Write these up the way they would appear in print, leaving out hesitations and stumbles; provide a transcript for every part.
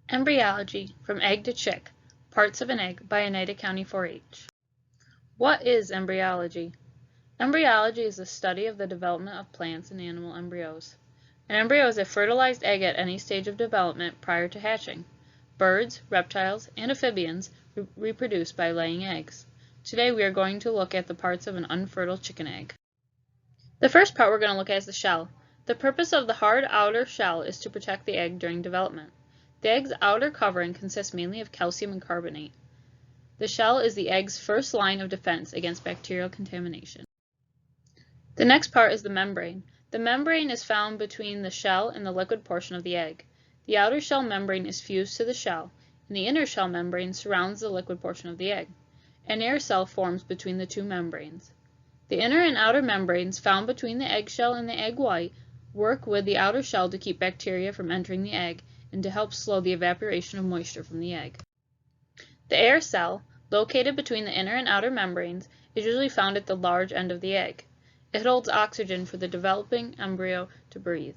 Embryology, From Egg to Chick, Parts of an Egg by Oneida County 4-H. What is embryology? Embryology is the study of the development of plants and animal embryos. An embryo is a fertilized egg at any stage of development prior to hatching. Birds, reptiles, and amphibians reproduce by laying eggs. Today we are going to look at the parts of an unfertile chicken egg. The first part we're going to look at is the shell. The purpose of the hard outer shell is to protect the egg during development. The egg's outer covering consists mainly of calcium and carbonate. The shell is the egg's first line of defense against bacterial contamination. The next part is the membrane. The membrane is found between the shell and the liquid portion of the egg. The outer shell membrane is fused to the shell, and the inner shell membrane surrounds the liquid portion of the egg. An air cell forms between the two membranes. The inner and outer membranes found between the eggshell and the egg white work with the outer shell to keep bacteria from entering the egg and to help slow the evaporation of moisture from the egg. The air cell, located between the inner and outer membranes, is usually found at the large end of the egg. It holds oxygen for the developing embryo to breathe.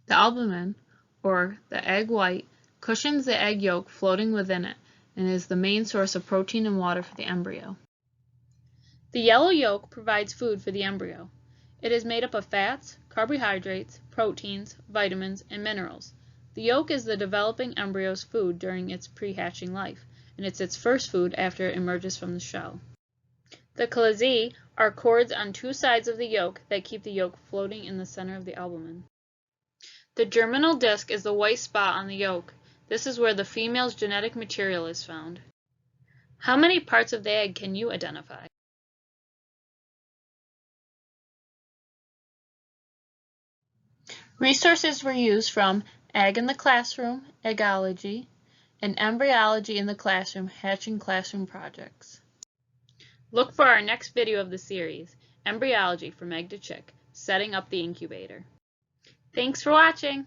The albumin, or the egg white, cushions the egg yolk floating within it and is the main source of protein and water for the embryo. The yellow yolk provides food for the embryo. It is made up of fats, carbohydrates, proteins, vitamins, and minerals. The yolk is the developing embryo's food during its pre-hatching life, and it's its first food after it emerges from the shell. The chalazae are cords on two sides of the yolk that keep the yolk floating in the center of the albumin. The germinal disc is the white spot on the yolk. This is where the female's genetic material is found. How many parts of the egg can you identify? Resources were used from Egg in the Classroom, Eggology, and Embryology in the Classroom, Hatching Classroom Projects. Look for our next video of the series, Embryology, From Egg to Chick, Setting Up the Incubator. Thanks for watching!